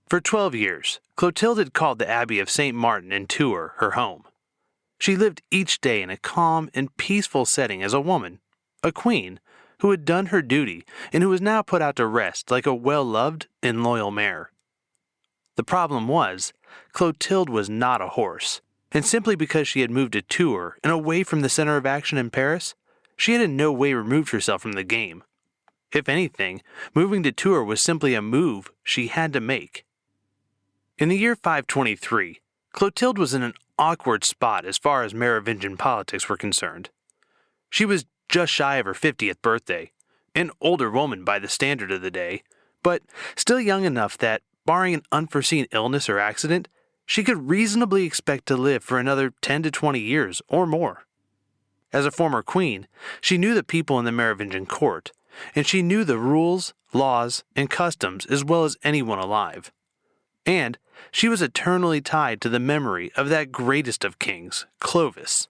For 12 years, Clotilde had called the Abbey of St. Martin in Tours her home. She lived each day in a calm and peaceful setting as a woman, a queen, who had done her duty and who was now put out to rest like a well-loved and loyal mare. The problem was, Clotilde was not a horse, and simply because she had moved to Tours and away from the center of action in Paris, she had in no way removed herself from the game. If anything, moving to Tours was simply a move she had to make. In the year 523, Clotilde was in an awkward spot as far as Merovingian politics were concerned. She was just shy of her 50th birthday, an older woman by the standard of the day, but still young enough that, barring an unforeseen illness or accident, she could reasonably expect to live for another 10 to 20 years or more. As a former queen, she knew the people in the Merovingian court, and she knew the rules, laws, and customs as well as anyone alive. And she was eternally tied to the memory of that greatest of kings, Clovis.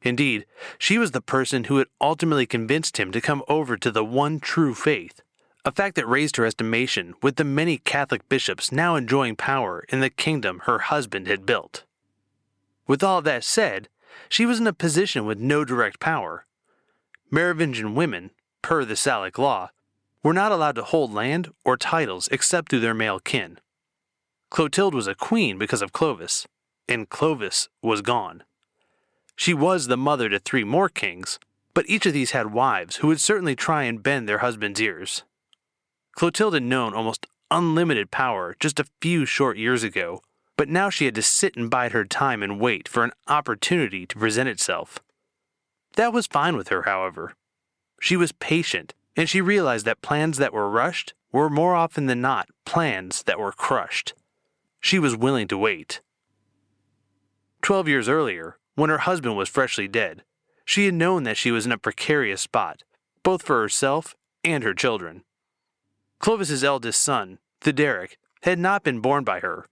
Indeed, she was the person who had ultimately convinced him to come over to the one true faith, a fact that raised her estimation with the many Catholic bishops now enjoying power in the kingdom her husband had built. With all that said, she was in a position with no direct power. Merovingian women, per the Salic law, were not allowed to hold land or titles except through their male kin. Clotilde was a queen because of Clovis, and Clovis was gone. She was the mother to 3 more kings, but each of these had wives who would certainly try and bend their husbands' ears. Clotilde had known almost unlimited power just a few short years ago, but now she had to sit and bide her time and wait for an opportunity to present itself. That was fine with her, however. She was patient, and she realized that plans that were rushed were more often than not plans that were crushed. She was willing to wait. 12 years earlier, when her husband was freshly dead, she had known that she was in a precarious spot, both for herself and her children. Clovis's eldest son, Theuderic, had not been born by her,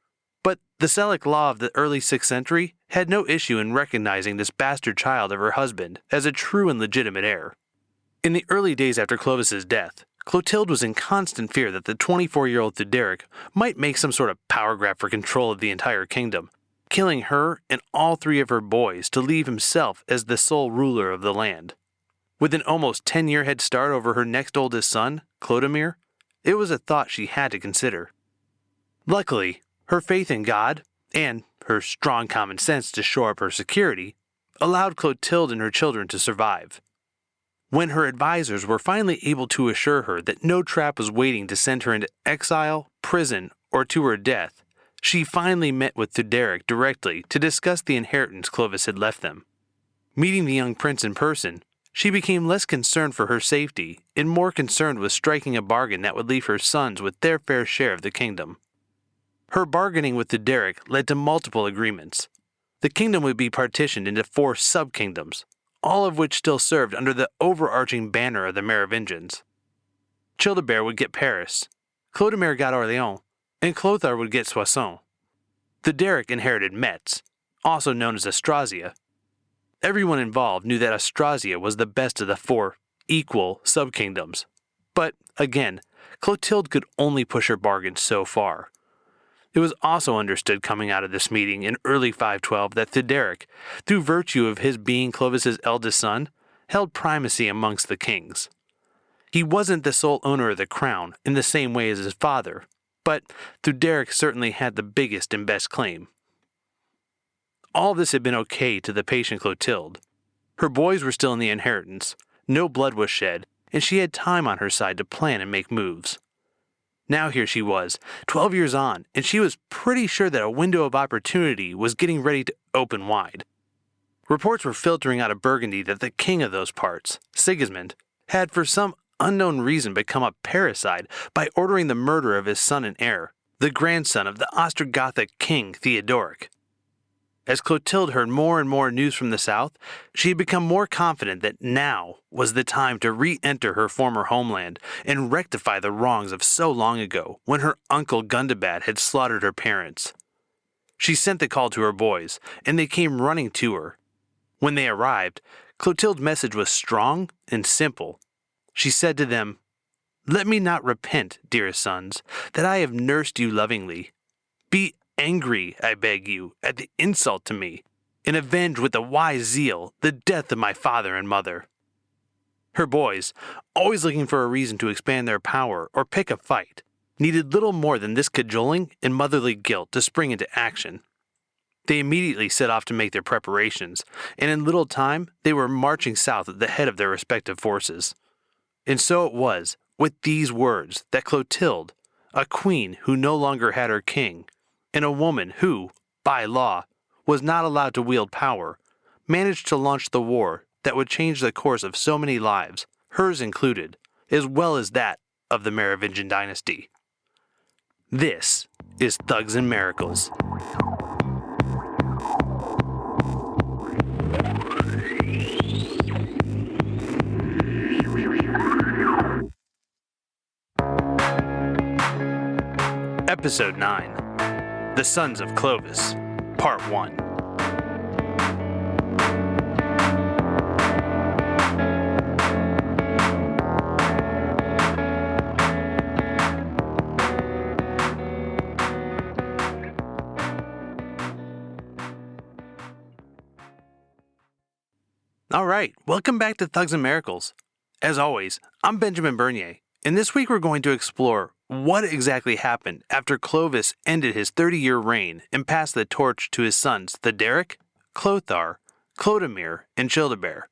but the Salic law of the early 6th century had no issue in recognizing this bastard child of her husband as a true and legitimate heir. In the early days after Clovis's death, Clotilde was in constant fear that the 24-year-old Theuderic might make some sort of power grab for control of the entire kingdom, killing her and all 3 of her boys to leave himself as the sole ruler of the land. With an almost 10-year head start over her next oldest son, Chlodomir, it was a thought she had to consider. Luckily, her faith in God, and her strong common sense to shore up her security, allowed Clotilde and her children to survive. When her advisors were finally able to assure her that no trap was waiting to send her into exile, prison, or to her death, she finally met with Theuderic directly to discuss the inheritance Clovis had left them. Meeting the young prince in person, she became less concerned for her safety and more concerned with striking a bargain that would leave her sons with their fair share of the kingdom. Her bargaining with Theuderic led to multiple agreements. The kingdom would be partitioned into 4 sub-kingdoms, all of which still served under the overarching banner of the Merovingians. Childebert would get Paris, Chlodomir got Orléans, and Clothar would get Soissons. Theuderic inherited Metz, also known as Austrasia. Everyone involved knew that Austrasia was the best of the 4 equal sub-kingdoms. But, again, Clotilde could only push her bargain so far. It was also understood coming out of this meeting in early 512 that Theuderic, through virtue of his being Clovis's eldest son, held primacy amongst the kings. He wasn't the sole owner of the crown in the same way as his father, but Theuderic certainly had the biggest and best claim. All this had been okay to the patient Clotilde. Her boys were still in the inheritance, no blood was shed, and she had time on her side to plan and make moves. Now here she was, 12 years on, and she was pretty sure that a window of opportunity was getting ready to open wide. Reports were filtering out of Burgundy that the king of those parts, Sigismund, had for some unknown reason become a parricide by ordering the murder of his son and heir, the grandson of the Ostrogothic king Theuderic. As Clotilde heard more and more news from the south, she had become more confident that now was the time to re-enter her former homeland and rectify the wrongs of so long ago when her uncle Gundobad had slaughtered her parents. She sent the call to her boys, and they came running to her. When they arrived, Clotilde's message was strong and simple. She said to them, let me not repent, dearest sons, that I have nursed you lovingly. Be angry, I beg you, at the insult to me, and avenge with a wise zeal the death of my father and mother." Her boys, always looking for a reason to expand their power or pick a fight, needed little more than this cajoling and motherly guilt to spring into action. They immediately set off to make their preparations, and in little time they were marching south at the head of their respective forces. And so it was, with these words, that Clotilde, a queen who no longer had her king, and a woman who, by law, was not allowed to wield power, managed to launch the war that would change the course of so many lives, hers included, as well as that of the Merovingian dynasty. This is Thugs and Miracles. Episode 9, The Sons of Clovis, Part 1. All right, welcome back to Thugs and Miracles. As always, I'm Benjamin Bernier, and this week we're going to explore what exactly happened after Clovis ended his 30-year reign and passed the torch to his sons Theuderic, Chlothar, Chlodomir, and Childebert.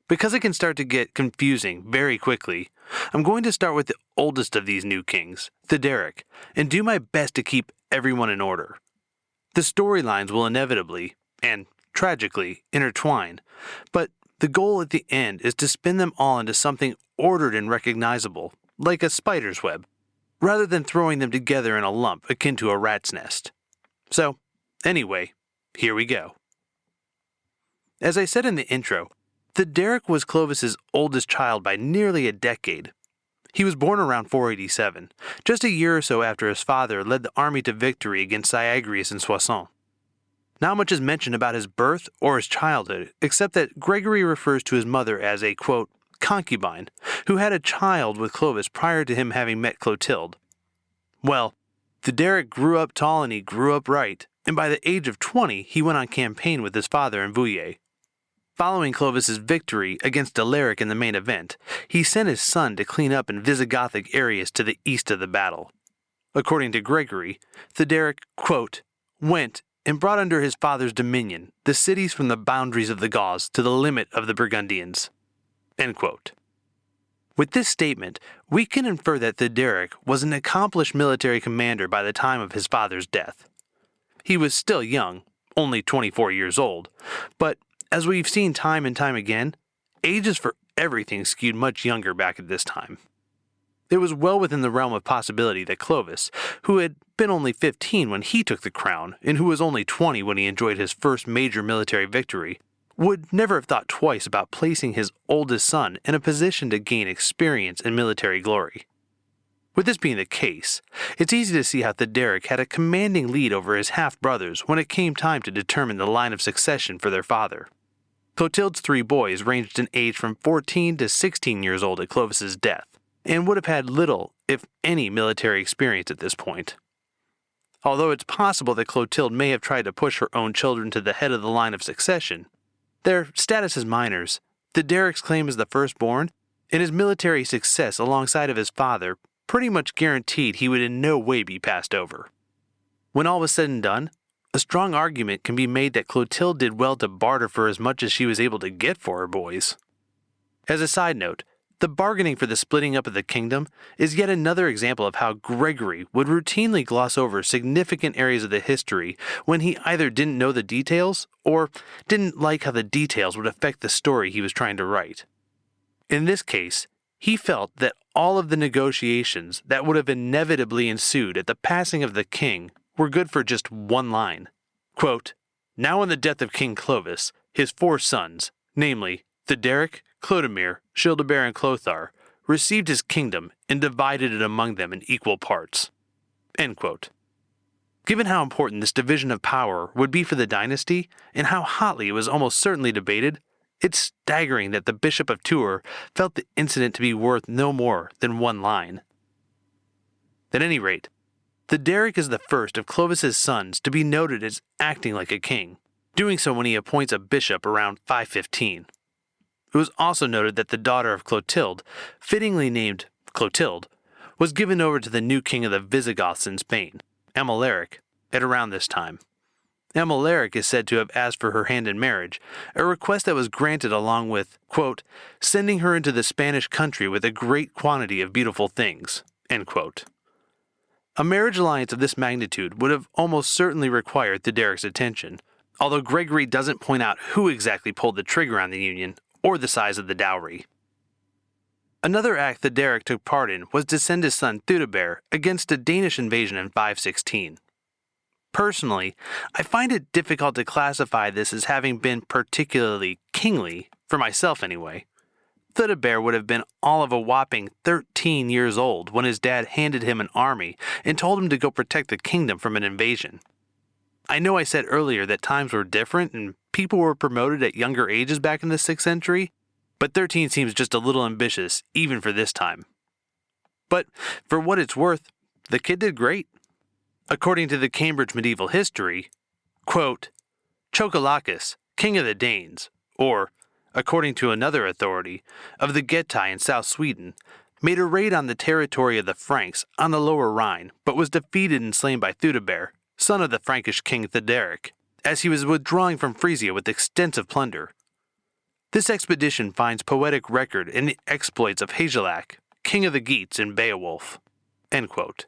Because it can start to get confusing very quickly, I'm going to start with the oldest of these new kings, Theuderic, and do my best to keep everyone in order. The storylines will inevitably, and tragically, intertwine, but the goal at the end is to spin them all into something ordered and recognizable, like a spider's web, rather than throwing them together in a lump akin to a rat's nest. So, anyway, here we go. As I said in the intro, Theuderic was Clovis's oldest child by nearly a decade. He was born around 487, just a year or so after his father led the army to victory against Syagrius in Soissons. Not much is mentioned about his birth or his childhood, except that Gregory refers to his mother as a, quote, concubine, who had a child with Clovis prior to him having met Clotilde. Well, Theuderic grew up tall and he grew up right, and by the age of 20 he went on campaign with his father in Vouillé. Following Clovis's victory against Alaric in the main event, he sent his son to clean up in Visigothic areas to the east of the battle. According to Gregory, Theuderic, quote, went and brought under his father's dominion the cities from the boundaries of the Goths to the limit of the Burgundians. End quote. With this statement, we can infer that Theuderic was an accomplished military commander by the time of his father's death. He was still young, only 24 years old, but as we've seen time and time again, ages for everything skewed much younger back at this time. It was well within the realm of possibility that Clovis, who had been only 15 when he took the crown and who was only 20 when he enjoyed his first major military victory, would never have thought twice about placing his oldest son in a position to gain experience and military glory. With this being the case, it's easy to see how Theuderic had a commanding lead over his half-brothers when it came time to determine the line of succession for their father. Clotilde's 3 boys ranged in age from 14 to 16 years old at Clovis's death, and would have had little, if any, military experience at this point. Although it's possible that Clotilde may have tried to push her own children to the head of the line of succession, their status as minors, Theuderic's claim as the firstborn, and his military success alongside of his father pretty much guaranteed he would in no way be passed over. When all was said and done, a strong argument can be made that Clotilde did well to barter for as much as she was able to get for her boys. As a side note, the bargaining for the splitting up of the kingdom is yet another example of how Gregory would routinely gloss over significant areas of the history when he either didn't know the details or didn't like how the details would affect the story he was trying to write. In this case, he felt that all of the negotiations that would have inevitably ensued at the passing of the king were good for just one line. Quote, now on the death of King Clovis, his 4 sons, namely Theuderic, Chlodomir, Childebert, and Clothar, received his kingdom and divided it among them in equal parts. End quote. Given how important this division of power would be for the dynasty, and how hotly it was almost certainly debated, It's staggering that the Bishop of Tours felt the incident to be worth no more than one line. At any rate, Theuderic is the first of Clovis's sons to be noted as acting like a king, doing so when he appoints a bishop around 515. It was also noted that the daughter of Clotilde, fittingly named Clotilde, was given over to the new king of the Visigoths in Spain, Alaric, at around this time. Alaric is said to have asked for her hand in marriage, a request that was granted along with, quote, sending her into the Spanish country with a great quantity of beautiful things, end quote. A marriage alliance of this magnitude would have almost certainly required Theuderic's attention, although Gregory doesn't point out who exactly pulled the trigger on the union or the size of the dowry. Another act Theuderic took part in was to send his son Theudebert against a Danish invasion in 516. Personally, I find it difficult to classify this as having been particularly kingly, for myself anyway. Theudebert would have been all of a whopping 13 years old when his dad handed him an army and told him to go protect the kingdom from an invasion. I know I said earlier that times were different and people were promoted at younger ages back in the 6th century, but 13 seems just a little ambitious, even for this time. But for what it's worth, the kid did great. According to the Cambridge Medieval History, quote, Chocolacus, king of the Danes, or, according to another authority, of the Getae in South Sweden, made a raid on the territory of the Franks on the lower Rhine, but was defeated and slain by Theudebert, son of the Frankish king Theuderic, as he was withdrawing from Frisia with extensive plunder. This expedition finds poetic record in the exploits of Hygelac, king of the Geats in Beowulf, end quote.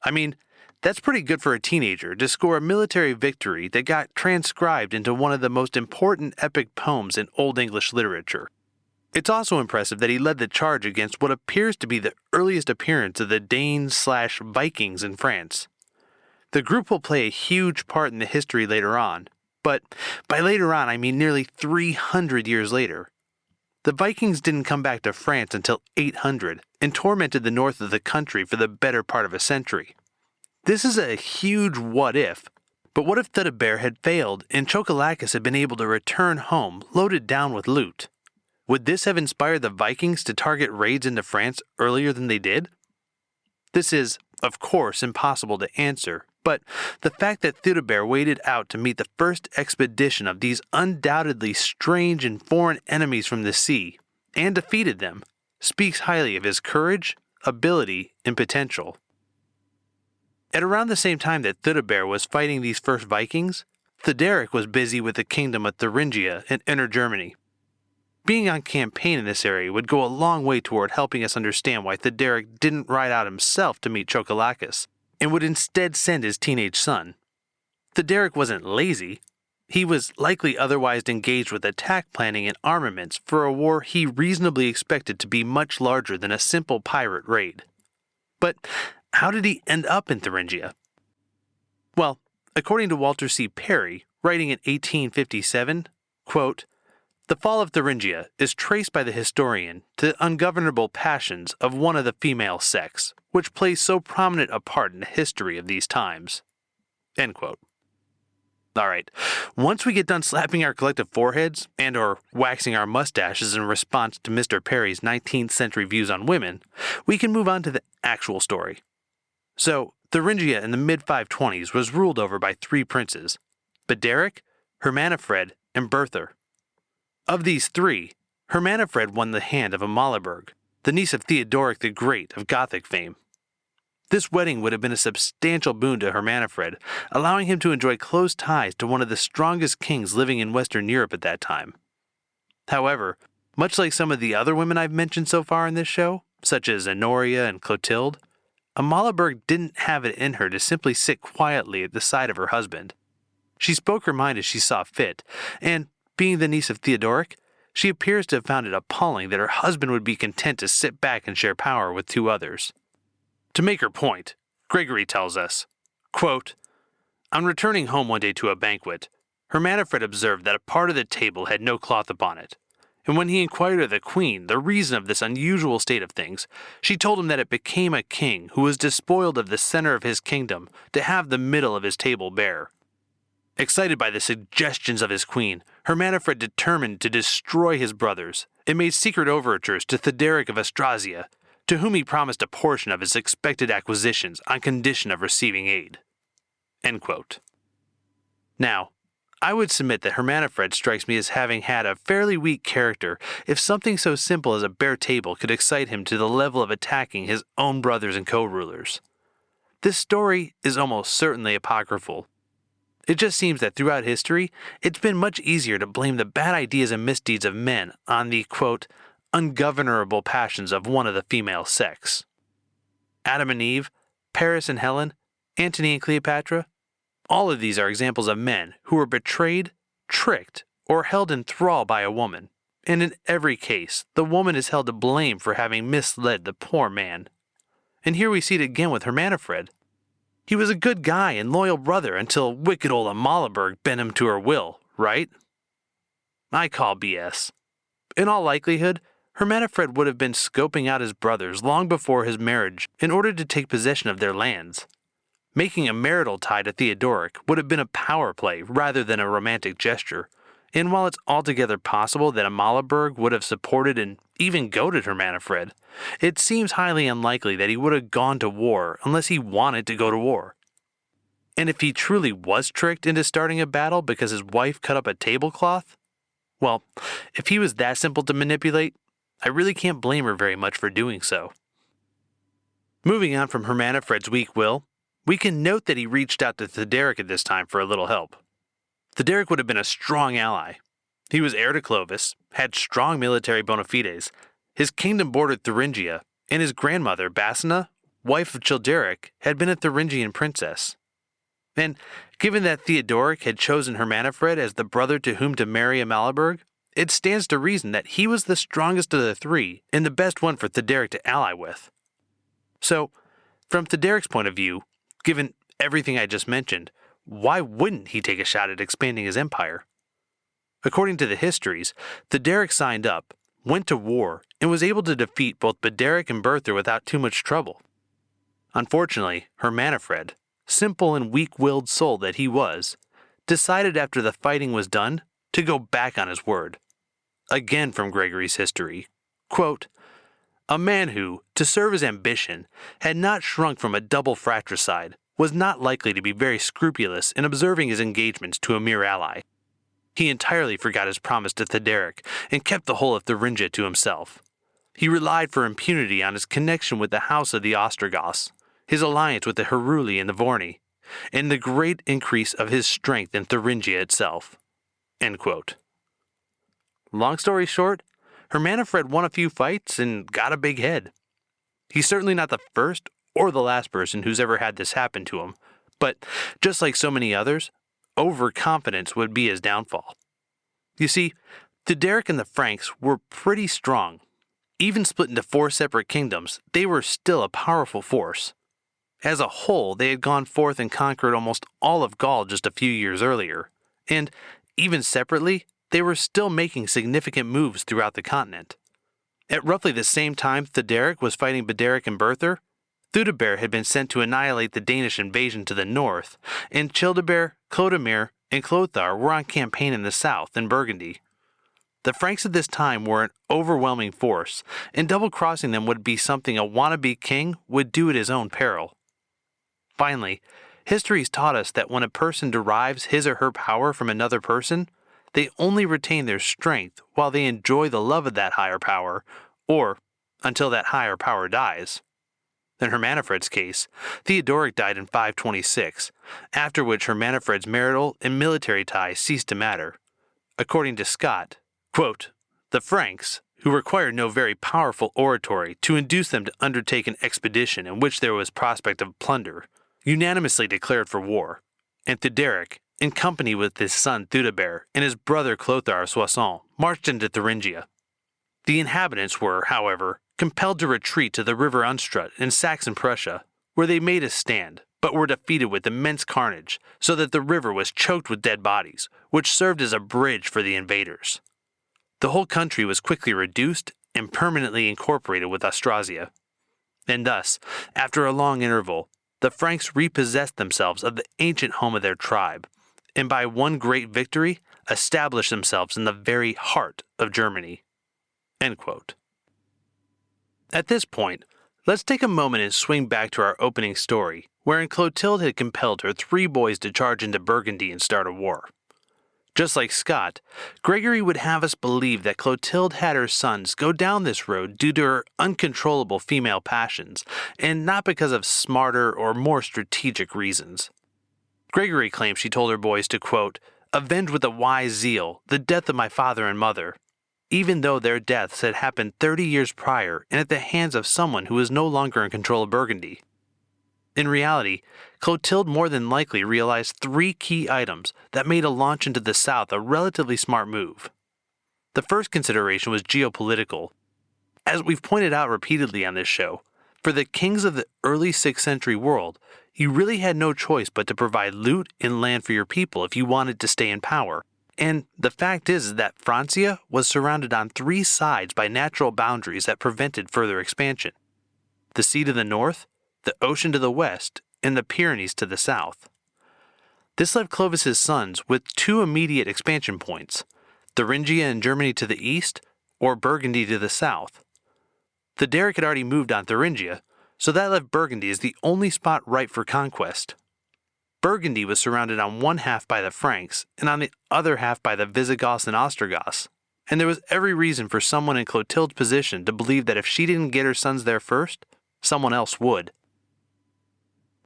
I mean, that's pretty good for a teenager to score a military victory that got transcribed into one of the most important epic poems in Old English literature. It's also impressive that he led the charge against what appears to be the earliest appearance of the Danes/Vikings in France. The group will play a huge part in the history later on, but by later on I mean nearly 300 years later. The Vikings didn't come back to France until 800 and tormented the north of the country for the better part of a century. This is a huge what-if, but what if Theudebert had failed and Chocolacus had been able to return home loaded down with loot? Would this have inspired the Vikings to target raids into France earlier than they did? This is, of course, impossible to answer, but the fact that Theudebert waited out to meet the first expedition of these undoubtedly strange and foreign enemies from the sea, and defeated them, speaks highly of his courage, ability, and potential. At around the same time that Theudebert was fighting these first Vikings, Theuderic was busy with the kingdom of Thuringia in inner Germany. Being on campaign in this area would go a long way toward helping us understand why Theuderic didn't ride out himself to meet Chocolacus, and would instead send his teenage son. Theuderic wasn't lazy. He was likely otherwise engaged with attack planning and armaments for a war he reasonably expected to be much larger than a simple pirate raid. But how did he end up in Thuringia? Well, according to Walter C. Perry, writing in 1857, quote, the fall of Thuringia is traced by the historian to the ungovernable passions of one of the female sex, which plays so prominent a part in the history of these times. End quote. Alright, once we get done slapping our collective foreheads and or waxing our mustaches in response to Mr. Perry's 19th century views on women, we can move on to the actual story. So, Thuringia in the mid-520s was ruled over by 3 princes, Derrick, Hermanfred, and Berthar. Of these 3, Hermanfred won the hand of Amaliberg, the niece of Theuderic the Great of Gothic fame. This wedding would have been a substantial boon to Hermanfred, allowing him to enjoy close ties to one of the strongest kings living in Western Europe at that time. However, much like some of the other women I've mentioned so far in this show, such as Honoria and Clotilde, Amaliberg didn't have it in her to simply sit quietly at the side of her husband. She spoke her mind as she saw fit, and, being the niece of Theuderic, she appears to have found it appalling that her husband would be content to sit back and share power with 2 others. To make her point, Gregory tells us, quote, on returning home one day to a banquet, Hermanfred observed that a part of the table had no cloth upon it, and when he inquired of the queen the reason of this unusual state of things, she told him that it became a king who was despoiled of the center of his kingdom to have the middle of his table bare. Excited by the suggestions of his queen, Hermanfred determined to destroy his brothers and made secret overtures to Theuderic of Austrasia, to whom he promised a portion of his expected acquisitions on condition of receiving aid. End quote. Now, I would submit that Hermanfred strikes me as having had a fairly weak character if something so simple as a bare table could excite him to the level of attacking his own brothers and co-rulers. This story is almost certainly apocryphal. It just seems that throughout history, it's been much easier to blame the bad ideas and misdeeds of men on the, quote, ungovernable passions of one of the female sex. Adam and Eve, Paris and Helen, Antony and Cleopatra, all of these are examples of men who were betrayed, tricked, or held in thrall by a woman, and in every case, the woman is held to blame for having misled the poor man. And here we see it again with Hermanfred. He was a good guy and loyal brother until wicked old Amalaberg bent him to her will, right? I call BS. In all likelihood, Hermanfred would have been scoping out his brothers long before his marriage in order to take possession of their lands. Making a marital tie to Theuderic would have been a power play rather than a romantic gesture, and while it's altogether possible that Amalaberg would have supported and even goaded Hermanfred, it seems highly unlikely that he would have gone to war unless he wanted to go to war. And if he truly was tricked into starting a battle because his wife cut up a tablecloth, well, if he was that simple to manipulate, I really can't blame her very much for doing so. Moving on from Hermanfred's weak will, we can note that he reached out to Theuderic at this time for a little help. Theuderic would have been a strong ally. He was heir to Clovis, had strong military bona fides, his kingdom bordered Thuringia, and his grandmother, Bassina, wife of Childeric, had been a Thuringian princess. And given that Theuderic had chosen Hermanfred as the brother to whom to marry Amalaberg, it stands to reason that he was the strongest of the three and the best one for Theuderic to ally with. So, from Theuderic's point of view, given everything I just mentioned, why wouldn't he take a shot at expanding his empire? According to the histories, Theuderic signed up, went to war, and was able to defeat both Bederic and Berthar without too much trouble. Unfortunately, Hermanfred, simple and weak-willed soul that he was, decided after the fighting was done to go back on his word. Again from Gregory's history, quote, a man who, to serve his ambition, had not shrunk from a double fratricide, was not likely to be very scrupulous in observing his engagements to a mere ally. He entirely forgot his promise to Theuderic and kept the whole of Thuringia to himself. He relied for impunity on his connection with the house of the Ostrogoths, his alliance with the Heruli and the Vorni, and the great increase of his strength in Thuringia itself. End quote. Long story short, Hermanfred won a few fights and got a big head. He's certainly not the first or the last person who's ever had this happen to him, but just like so many others, overconfidence would be his downfall. You see, Theuderic and the Franks were pretty strong. Even split into 4 separate kingdoms, they were still a powerful force. As a whole, they had gone forth and conquered almost all of Gaul just a few years earlier, and even separately, they were still making significant moves throughout the continent. At roughly the same time Theuderic was fighting Bederic and Berthar, Theudebert had been sent to annihilate the Danish invasion to the north, and Childebert, Chlodomir, and Chlothar were on campaign in the south in Burgundy. The Franks at this time were an overwhelming force, and double-crossing them would be something a wannabe king would do at his own peril. Finally, history's taught us that when a person derives his or her power from another person, they only retain their strength while they enjoy the love of that higher power, or until that higher power dies. In Hermanfred's case, Theuderic died in 526, after which Hermanfred's marital and military ties ceased to matter. According to Scott, quote, the Franks, who required no very powerful oratory to induce them to undertake an expedition in which there was prospect of plunder, unanimously declared for war, and Theuderic, in company with his son Theudebert and his brother Clothar of Soissons, marched into Thuringia. The inhabitants were, however, compelled to retreat to the river Unstrut in Saxon Prussia, where they made a stand, but were defeated with immense carnage, so that the river was choked with dead bodies, which served as a bridge for the invaders. The whole country was quickly reduced and permanently incorporated with Austrasia. And thus, after a long interval, the Franks repossessed themselves of the ancient home of their tribe, and by one great victory, establish themselves in the very heart of Germany." End quote. At this point, let's take a moment and swing back to our opening story, wherein Clotilde had compelled her 3 boys to charge into Burgundy and start a war. Just like Scott, Gregory would have us believe that Clotilde had her sons go down this road due to her uncontrollable female passions, and not because of smarter or more strategic reasons. Gregory claims she told her boys to, quote, "avenge with a wise zeal the death of my father and mother," even though their deaths had happened 30 years prior and at the hands of someone who was no longer in control of Burgundy. In reality, Clotilde more than likely realized 3 key items that made a launch into the south a relatively smart move. The first consideration was geopolitical. As we've pointed out repeatedly on this show, for the kings of the early 6th century world, you really had no choice but to provide loot and land for your people if you wanted to stay in power. And the fact is that Francia was surrounded on 3 sides by natural boundaries that prevented further expansion: the sea to the north, the ocean to the west, and the Pyrenees to the south. This left Clovis's sons with 2 immediate expansion points: Thuringia and Germany to the east, or Burgundy to the south. Theuderic had already moved on Thuringia, so that left Burgundy as the only spot ripe for conquest. Burgundy was surrounded on one half by the Franks, and on the other half by the Visigoths and Ostrogoths, and there was every reason for someone in Clotilde's position to believe that if she didn't get her sons there first, someone else would.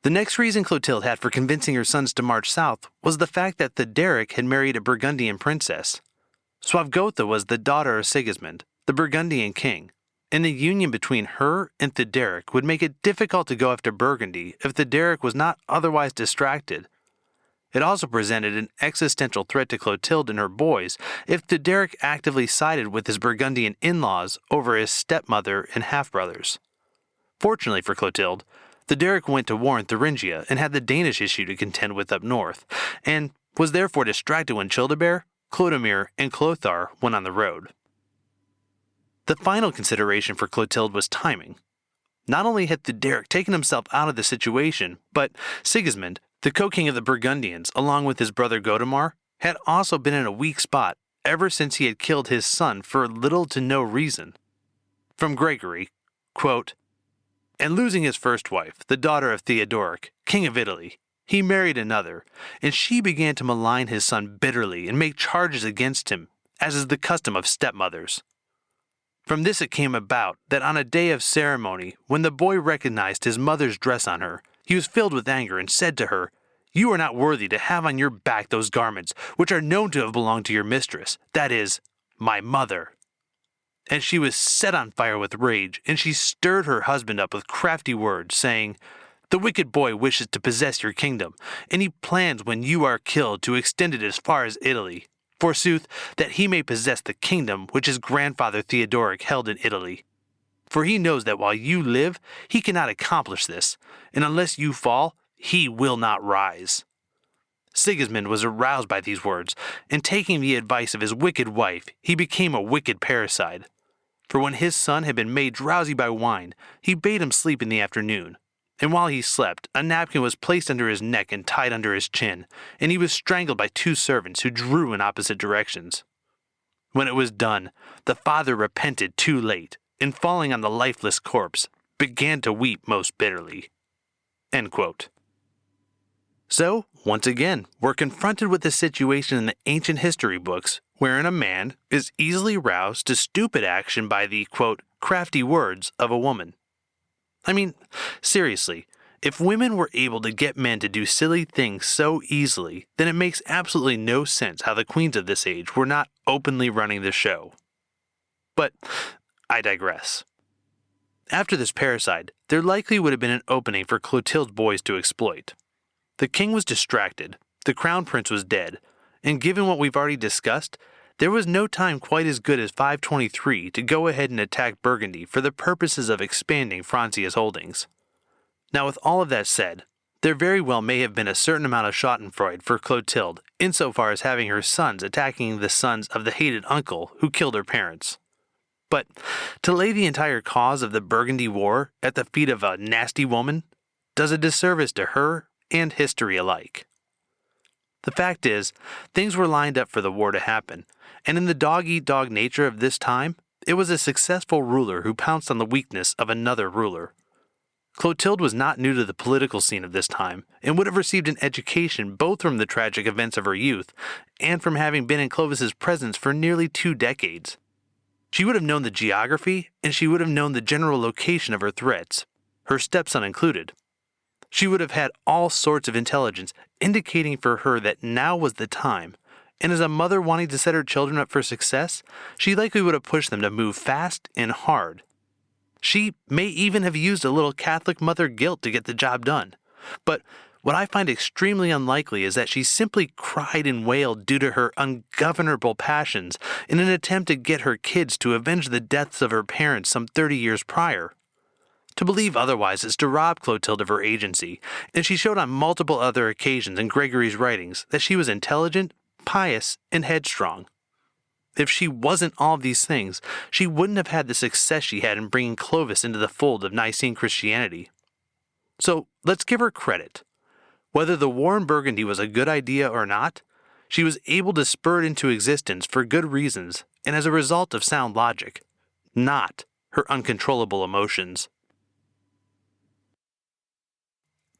The next reason Clotilde had for convincing her sons to march south was the fact that Theuderic had married a Burgundian princess. Syagrius was the daughter of Sigismund, the Burgundian king, and the union between her and Theuderic would make it difficult to go after Burgundy if Theuderic was not otherwise distracted. It also presented an existential threat to Clotilde and her boys if Theuderic actively sided with his Burgundian in-laws over his stepmother and half-brothers. Fortunately for Clotilde, Theuderic went to war in Thuringia and had the Danish issue to contend with up north, and was therefore distracted when Childebert, Chlodomir, and Chlothar went on the road. The final consideration for Clotilde was timing. Not only had Theuderic taken himself out of the situation, but Sigismund, the co-king of the Burgundians, along with his brother Chlodomir, had also been in a weak spot ever since he had killed his son for little to no reason. From Gregory, quote, "And losing his first wife, the daughter of Theuderic, king of Italy, he married another, and she began to malign his son bitterly and make charges against him, as is the custom of stepmothers. From this it came about that on a day of ceremony, when the boy recognized his mother's dress on her, he was filled with anger and said to her, 'You are not worthy to have on your back those garments which are known to have belonged to your mistress, that is, my mother.' And she was set on fire with rage, and she stirred her husband up with crafty words, saying, 'The wicked boy wishes to possess your kingdom, and he plans when you are killed to extend it as far as Italy, forsooth, that he may possess the kingdom which his grandfather Theuderic held in Italy. For he knows that while you live, he cannot accomplish this, and unless you fall, he will not rise.' Sigismund was aroused by these words, and taking the advice of his wicked wife, he became a wicked parricide. For when his son had been made drowsy by wine, he bade him sleep in the afternoon. And while he slept, a napkin was placed under his neck and tied under his chin, and he was strangled by 2 servants who drew in opposite directions. When it was done, the father repented too late, and falling on the lifeless corpse, began to weep most bitterly." End quote. So, once again, we're confronted with a situation in the ancient history books wherein a man is easily roused to stupid action by the, quote, crafty words of a woman. I mean, seriously, if women were able to get men to do silly things so easily, then it makes absolutely no sense how the queens of this age were not openly running the show. But I digress. After this parricide, there likely would have been an opening for Clotilde's boys to exploit. The king was distracted, the crown prince was dead, and given what we've already discussed, there was no time quite as good as 523 to go ahead and attack Burgundy for the purposes of expanding Francia's holdings. Now with all of that said, there very well may have been a certain amount of schadenfreude for Clotilde insofar as having her sons attacking the sons of the hated uncle who killed her parents. But to lay the entire cause of the Burgundy War at the feet of a nasty woman does a disservice to her and history alike. The fact is, things were lined up for the war to happen, and in the dog-eat-dog nature of this time, it was a successful ruler who pounced on the weakness of another ruler. Clotilde was not new to the political scene of this time, and would have received an education both from the tragic events of her youth and from having been in Clovis's presence for nearly 2 decades. She would have known the geography, and she would have known the general location of her threats, her stepson included. She would have had all sorts of intelligence indicating for her that now was the time, and as a mother wanting to set her children up for success, she likely would have pushed them to move fast and hard. She may even have used a little Catholic mother guilt to get the job done, but what I find extremely unlikely is that she simply cried and wailed due to her ungovernable passions in an attempt to get her kids to avenge the deaths of her parents some 30 years prior. To believe otherwise is to rob Clotilde of her agency, and she showed on multiple other occasions in Gregory's writings that she was intelligent, pious, and headstrong. If she wasn't all of these things, she wouldn't have had the success she had in bringing Clovis into the fold of Nicene Christianity. So let's give her credit. Whether the war in Burgundy was a good idea or not, she was able to spur it into existence for good reasons and as a result of sound logic, not her uncontrollable emotions.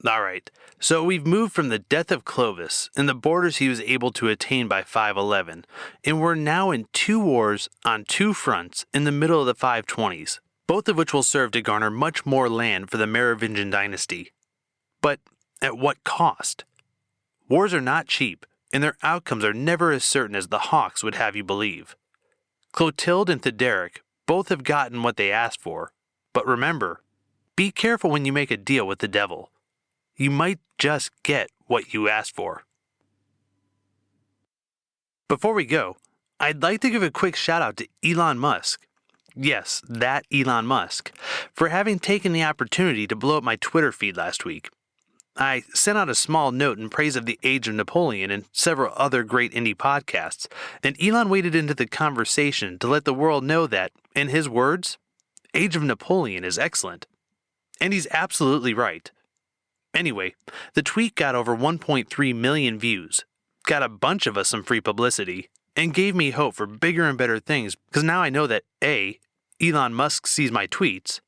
Alright, so we've moved from the death of Clovis and the borders he was able to attain by 511, and we're now in 2 wars on 2 fronts in the middle of the 520s, both of which will serve to garner much more land for the Merovingian dynasty. But at what cost? Wars are not cheap, and their outcomes are never as certain as the hawks would have you believe. Clotilde and Theuderic both have gotten what they asked for, but remember, be careful when you make a deal with the devil. You might just get what you asked for. Before we go, I'd like to give a quick shout out to Elon Musk. Yes, that Elon Musk, for having taken the opportunity to blow up my Twitter feed last week. I sent out a small note in praise of the Age of Napoleon and several other great indie podcasts, and Elon waded into the conversation to let the world know that, in his words, Age of Napoleon is excellent. And he's absolutely right. Anyway, the tweet got over 1.3 million views, got a bunch of us some free publicity, and gave me hope for bigger and better things because now I know that A, Elon Musk sees my tweets,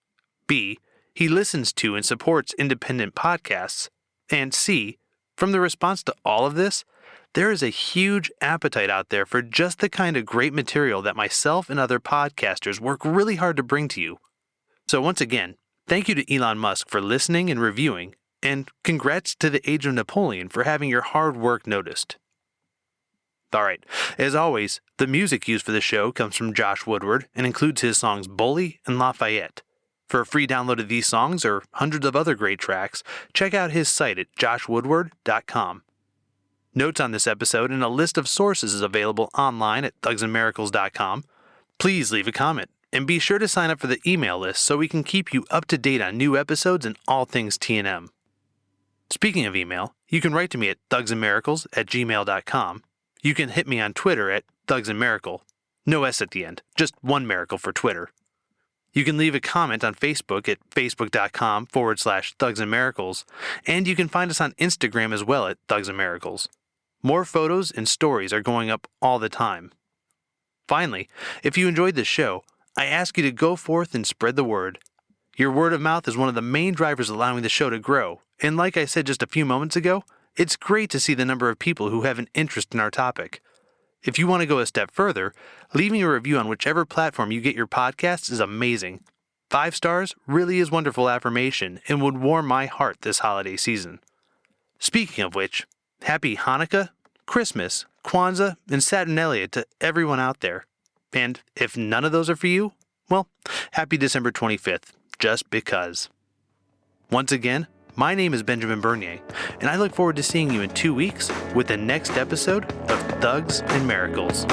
B, he listens to and supports independent podcasts, and C, from the response to all of this, there is a huge appetite out there for just the kind of great material that myself and other podcasters work really hard to bring to you. So once again, thank you to Elon Musk for listening and reviewing, and congrats to the Age of Napoleon for having your hard work noticed. Alright, as always, the music used for the show comes from Josh Woodward and includes his songs Bully and Lafayette. For a free download of these songs or hundreds of other great tracks, check out his site at joshwoodward.com. Notes on this episode and a list of sources is available online at thugsandmiracles.com. Please leave a comment, and be sure to sign up for the email list so we can keep you up to date on new episodes and all things T&M. Speaking of email, you can write to me at thugsandmiracles@gmail.com. You can hit me on Twitter at thugsandmiracle. No S at the end, just one miracle for Twitter. You can leave a comment on Facebook at facebook.com/thugsandmiracles, and you can find us on Instagram as well at thugsandmiracles. More photos and stories are going up all the time. Finally, if you enjoyed this show, I ask you to go forth and spread the word. Your word of mouth is one of the main drivers allowing the show to grow, and like I said just a few moments ago, it's great to see the number of people who have an interest in our topic. If you want to go a step further, leaving a review on whichever platform you get your podcasts is amazing. 5 stars really is wonderful affirmation and would warm my heart this holiday season. Speaking of which, happy Hanukkah, Christmas, Kwanzaa, and Saturnalia to everyone out there. And if none of those are for you, well, happy December 25th, just because. Once again, my name is Benjamin Bernier, and I look forward to seeing you in 2 weeks with the next episode of Thugs and Miracles.